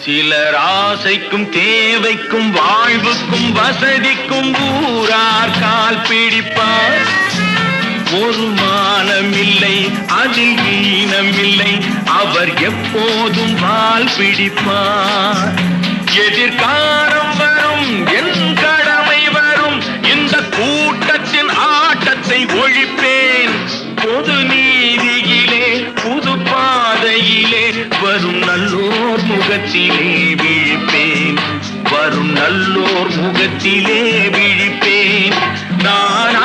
சிலர் ஆசைக்கும் தேவைக்கும் வாழ்வுக்கும் வசதிக்கும் ஊரார் கால் பிடிப்பார். ஒரு மானமில்லை அதில் ஈனமில்லை, அவர் எப்போதும் வால் பிடிப்பார். எதிர்காலம் வரும் என் கடமை வரும், இந்த கூட்டத்தின் ஆட்டத்தை ஒழிப்பேன். பொது நீதியிலே புது பாதையிலே வரும் நல்லோர் முகத்திலே விழிப்பேன். வரும் நல்லோர் முகத்திலே விழிப்பேன். நான்